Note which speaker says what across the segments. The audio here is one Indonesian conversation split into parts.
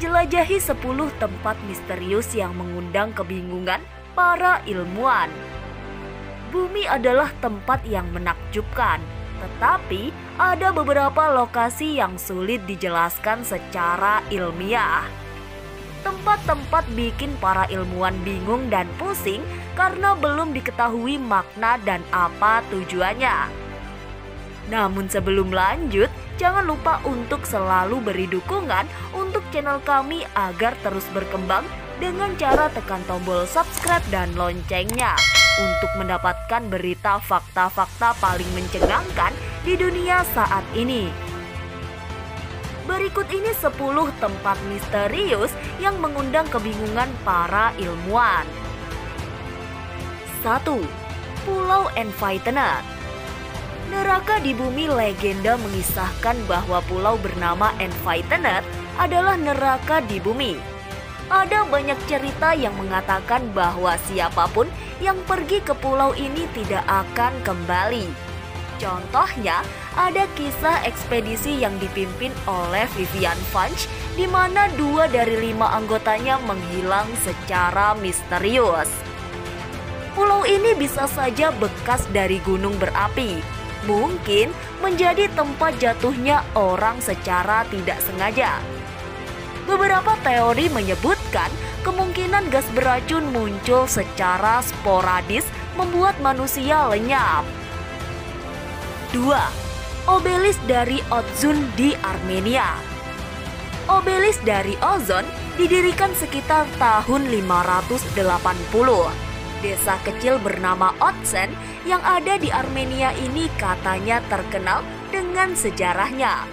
Speaker 1: menjelajahi 10 tempat misterius yang mengundang kebingungan para ilmuwan. Bumi adalah tempat yang menakjubkan, tetapi ada beberapa lokasi yang sulit dijelaskan secara ilmiah. Tempat-tempat bikin para ilmuwan bingung dan pusing karena belum diketahui makna dan apa tujuannya. Namun sebelum lanjut, jangan lupa untuk selalu beri dukungan untuk channel kami agar terus berkembang dengan cara tekan tombol subscribe dan loncengnya untuk mendapatkan berita fakta-fakta paling mencengangkan di dunia saat ini. Berikut ini 10 tempat misterius yang mengundang kebingungan para ilmuwan. 1. Pulau Enlightened. Neraka di bumi legenda mengisahkan bahwa pulau bernama Enlightened adalah neraka di bumi. Ada banyak cerita yang mengatakan bahwa siapapun yang pergi ke pulau ini tidak akan kembali. Contohnya, ada kisah ekspedisi yang dipimpin oleh Vivian Funch di mana 2 dari 5 anggotanya menghilang secara misterius. Pulau ini bisa saja bekas dari gunung berapi, mungkin menjadi tempat jatuhnya orang secara tidak sengaja. Beberapa teori menyebutkan kemungkinan gas beracun muncul secara sporadis membuat manusia lenyap. 2. Obelis dari Ozon di Armenia. Obelis dari Ozon didirikan sekitar tahun 580. Desa kecil bernama Otsen yang ada di Armenia ini katanya terkenal dengan sejarahnya.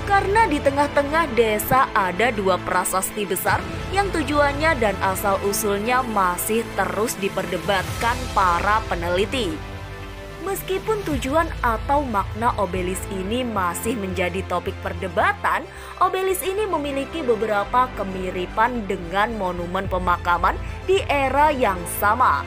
Speaker 1: Karena di tengah-tengah desa ada 2 prasasti besar yang tujuannya dan asal-usulnya masih terus diperdebatkan para peneliti. Meskipun tujuan atau makna obelis ini masih menjadi topik perdebatan, obelis ini memiliki beberapa kemiripan dengan monumen pemakaman di era yang sama.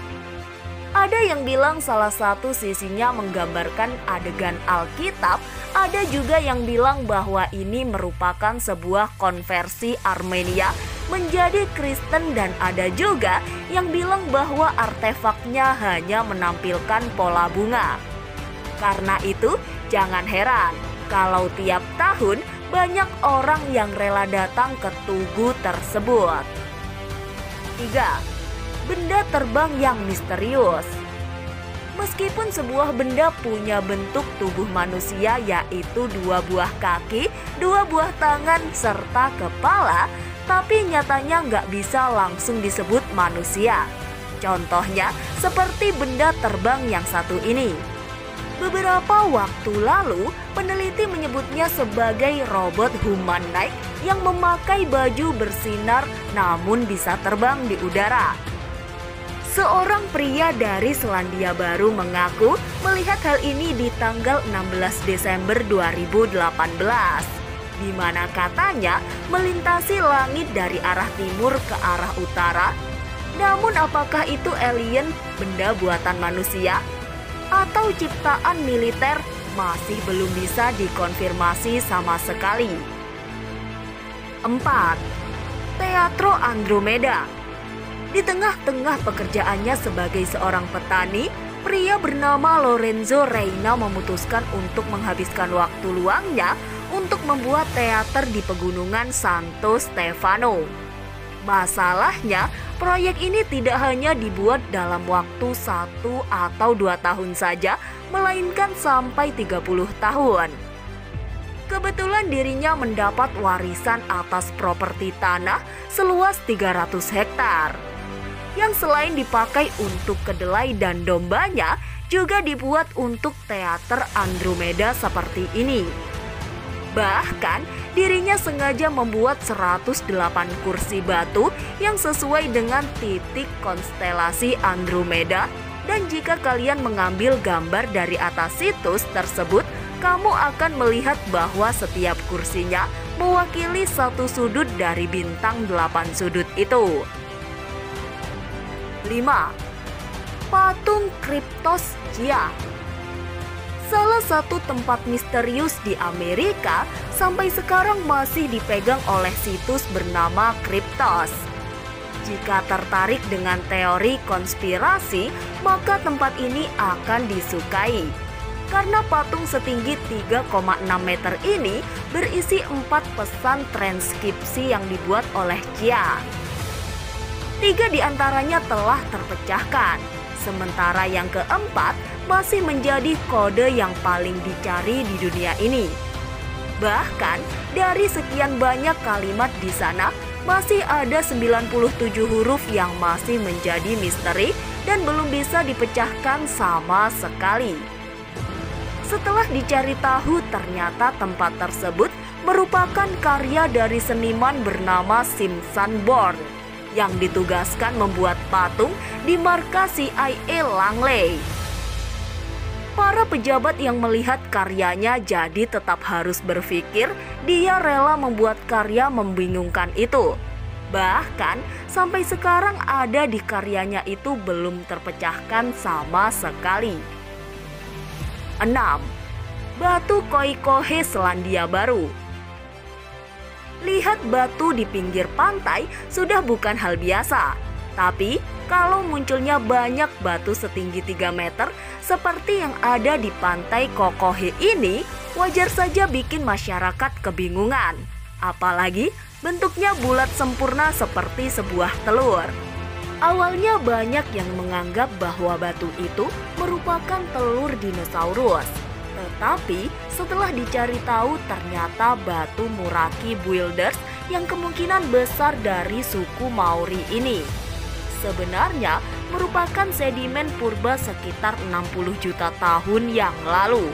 Speaker 1: Ada yang bilang salah satu sisinya menggambarkan adegan Alkitab, ada juga yang bilang bahwa ini merupakan sebuah konversi Armenia menjadi Kristen dan ada juga yang bilang bahwa artefaknya hanya menampilkan pola bunga. Karena itu, jangan heran kalau tiap tahun banyak orang yang rela datang ke tugu tersebut. 3. Benda terbang yang misterius. Meskipun sebuah benda punya bentuk tubuh manusia yaitu 2 buah kaki, 2 buah tangan, serta kepala, tapi nyatanya nggak bisa langsung disebut manusia. Contohnya seperti benda terbang yang satu ini. Beberapa waktu lalu, peneliti menyebutnya sebagai robot humanoid yang memakai baju bersinar namun bisa terbang di udara. Seorang pria dari Selandia Baru mengaku melihat hal ini di tanggal 16 Desember 2018. Di mana katanya melintasi langit dari arah timur ke arah utara. Namun apakah itu alien, benda buatan manusia, atau ciptaan militer masih belum bisa dikonfirmasi sama sekali. 4. Teatro Andromeda. Di tengah-tengah pekerjaannya sebagai seorang petani, pria bernama Lorenzo Reina memutuskan untuk menghabiskan waktu luangnya untuk membuat teater di pegunungan Santo Stefano. Masalahnya, proyek ini tidak hanya dibuat dalam waktu 1 atau 2 tahun saja, melainkan sampai 30 tahun. Kebetulan dirinya mendapat warisan atas properti tanah seluas 300 hektar. Yang selain dipakai untuk kedelai dan dombanya, juga dibuat untuk teater Andromeda seperti ini. Bahkan, dirinya sengaja membuat 108 kursi batu yang sesuai dengan titik konstelasi Andromeda. Dan jika kalian mengambil gambar dari atas situs tersebut, kamu akan melihat bahwa setiap kursinya mewakili satu sudut dari bintang 8 sudut itu. 5. Patung Kryptos Gia. Salah satu tempat misterius di Amerika sampai sekarang masih dipegang oleh situs bernama Kryptos. Jika tertarik dengan teori konspirasi, maka tempat ini akan disukai. Karena patung setinggi 3,6 meter ini berisi 4 pesan transkripsi yang dibuat oleh Chia. 3 diantaranya telah terpecahkan, sementara yang keempat masih menjadi kode yang paling dicari di dunia ini. Bahkan dari sekian banyak kalimat di sana, masih ada 97 huruf yang masih menjadi misteri dan belum bisa dipecahkan sama sekali. Setelah dicari tahu, ternyata tempat tersebut merupakan karya dari seniman bernama Simpson Bourne yang ditugaskan membuat patung di markas CIA Langley. Para pejabat yang melihat karyanya jadi tetap harus berpikir dia rela membuat karya membingungkan itu. Bahkan sampai sekarang ada di karyanya itu belum terpecahkan sama sekali. 6. Batu Koikohe Selandia Baru. Lihat batu di pinggir pantai sudah bukan hal biasa. Tapi kalau munculnya banyak batu setinggi 3 meter seperti yang ada di pantai Kokohe ini, wajar saja bikin masyarakat kebingungan. Apalagi bentuknya bulat sempurna seperti sebuah telur. Awalnya banyak yang menganggap bahwa batu itu merupakan telur dinosaurus. Tetapi setelah dicari tahu, ternyata batu Muraki Builders yang kemungkinan besar dari suku Maori ini sebenarnya merupakan sedimen purba sekitar 60 juta tahun yang lalu.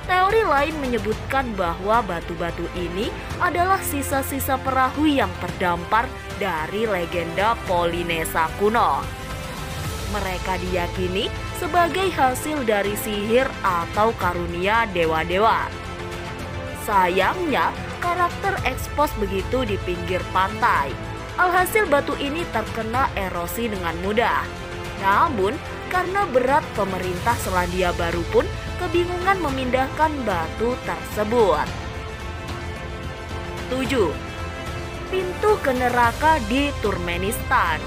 Speaker 1: Teori lain menyebutkan bahwa batu-batu ini adalah sisa-sisa perahu yang terdampar dari legenda Polinesia kuno. Mereka diyakini sebagai hasil dari sihir atau karunia dewa-dewa. Sayangnya, karakter ekspos begitu di pinggir pantai. Alhasil batu ini terkena erosi dengan mudah. Namun, karena berat, pemerintah Selandia Baru pun kebingungan memindahkan batu tersebut. 7. Pintu ke neraka di Turkmenistan.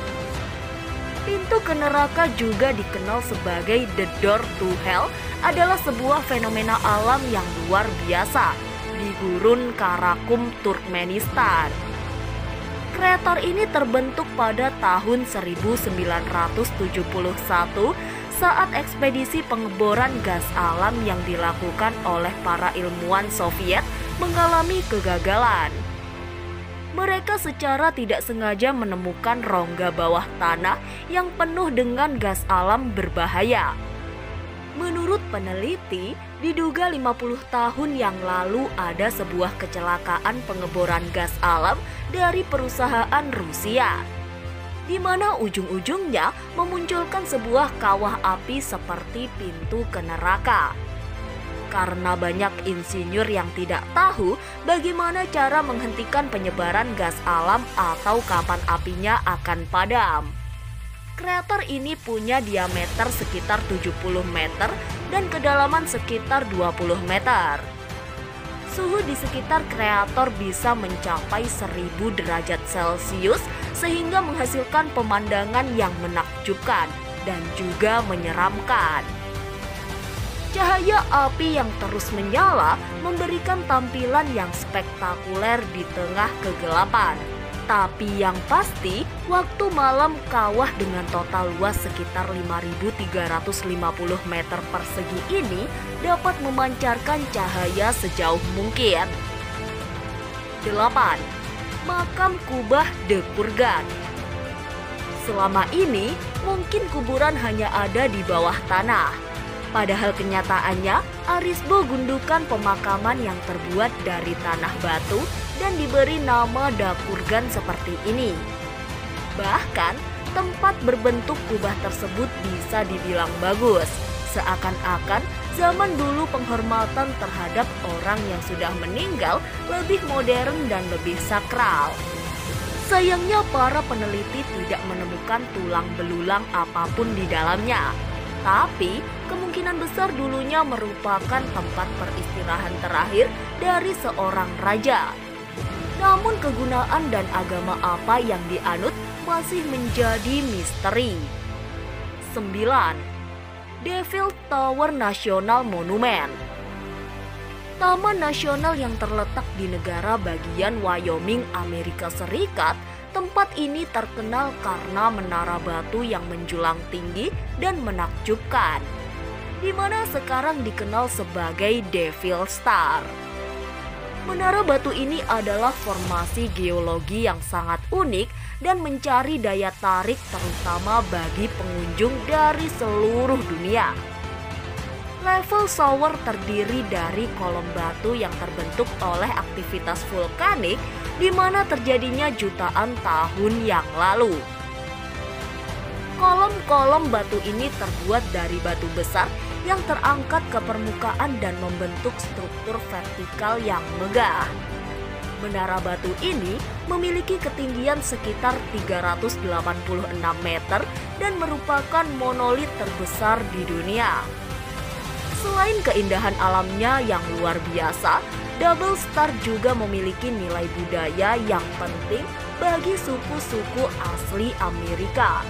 Speaker 1: Pintu ke neraka juga dikenal sebagai The Door to Hell adalah sebuah fenomena alam yang luar biasa di Gurun Karakum, Turkmenistan. Krater ini terbentuk pada tahun 1971 saat ekspedisi pengeboran gas alam yang dilakukan oleh para ilmuwan Soviet mengalami kegagalan. Mereka secara tidak sengaja menemukan rongga bawah tanah yang penuh dengan gas alam berbahaya. Menurut peneliti, diduga 50 tahun yang lalu ada sebuah kecelakaan pengeboran gas alam dari perusahaan Rusia, di mana ujung-ujungnya memunculkan sebuah kawah api seperti pintu ke neraka. Karena banyak insinyur yang tidak tahu bagaimana cara menghentikan penyebaran gas alam atau kapan apinya akan padam. Krater ini punya diameter sekitar 70 meter dan kedalaman sekitar 20 meter. Suhu di sekitar krater bisa mencapai 1000 derajat Celcius sehingga menghasilkan pemandangan yang menakjubkan dan juga menyeramkan. Cahaya api yang terus menyala memberikan tampilan yang spektakuler di tengah kegelapan. Tapi yang pasti, waktu malam kawah dengan total luas sekitar 5.350 meter persegi ini dapat memancarkan cahaya sejauh mungkin. 8. Makam Kubah The Kurgan. Selama ini, mungkin kuburan hanya ada di bawah tanah. Padahal kenyataannya, Arisbo gundukan pemakaman yang terbuat dari tanah batu dan diberi nama Dakurgan seperti ini. Bahkan, tempat berbentuk kubah tersebut bisa dibilang bagus. Seakan-akan zaman dulu penghormatan terhadap orang yang sudah meninggal lebih modern dan lebih sakral. Sayangnya para peneliti tidak menemukan tulang belulang apapun di dalamnya. Tapi kemungkinan besar dulunya merupakan tempat peristirahan terakhir dari seorang raja. Namun kegunaan dan agama apa yang dianut masih menjadi misteri. 9. Devil Tower National Monument. Taman nasional yang terletak di negara bagian Wyoming, Amerika Serikat. Tempat ini terkenal karena menara batu yang menjulang tinggi dan menakjubkan, di mana sekarang dikenal sebagai Devil Star. Menara batu ini adalah formasi geologi yang sangat unik dan mencari daya tarik terutama bagi pengunjung dari seluruh dunia. Level shower terdiri dari kolom batu yang terbentuk oleh aktivitas vulkanik di mana terjadinya jutaan tahun yang lalu. Kolom-kolom batu ini terbuat dari batu besar yang terangkat ke permukaan dan membentuk struktur vertikal yang megah. Menara batu ini memiliki ketinggian sekitar 386 meter dan merupakan monolit terbesar di dunia. Selain keindahan alamnya yang luar biasa, Double Star juga memiliki nilai budaya yang penting bagi suku-suku asli Amerika.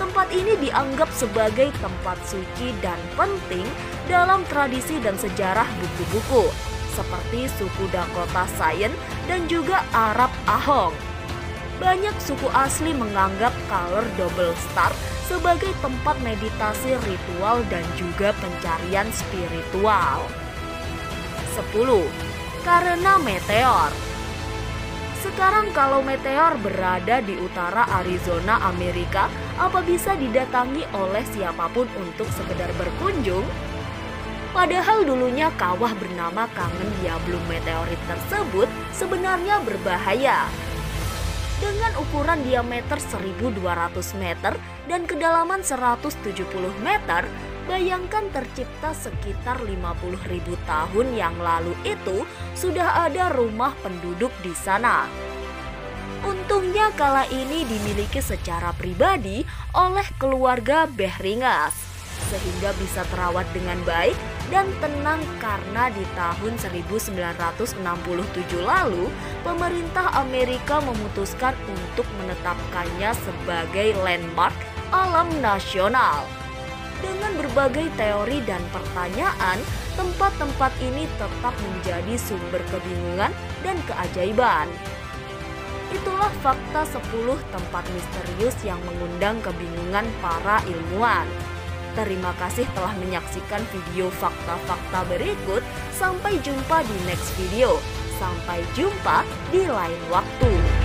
Speaker 1: Tempat ini dianggap sebagai tempat suci dan penting dalam tradisi dan sejarah buku-buku, seperti suku Dakota Sioux dan juga Arab Ahong. Banyak suku asli menganggap Color Double Star sebagai tempat meditasi ritual dan juga pencarian spiritual. 10. Karena meteor. Sekarang kalau meteor berada di utara Arizona, Amerika, apa bisa didatangi oleh siapapun untuk sekedar berkunjung? Padahal dulunya kawah bernama Kangen Diablum meteorit tersebut sebenarnya berbahaya. Dengan ukuran diameter 1.200 meter dan kedalaman 170 meter, bayangkan tercipta sekitar 50.000 tahun yang lalu itu sudah ada rumah penduduk di sana. Untungnya kala ini dimiliki secara pribadi oleh keluarga Behringas, sehingga bisa terawat dengan baik dan tenang karena di tahun 1967 lalu pemerintah Amerika memutuskan untuk menetapkannya sebagai landmark alam nasional. Dengan berbagai teori dan pertanyaan, tempat-tempat ini tetap menjadi sumber kebingungan dan keajaiban. Itulah fakta 10 tempat misterius yang mengundang kebingungan para ilmuwan. Terima kasih telah menyaksikan video fakta-fakta berikut. Sampai jumpa di next video. Sampai jumpa di lain waktu.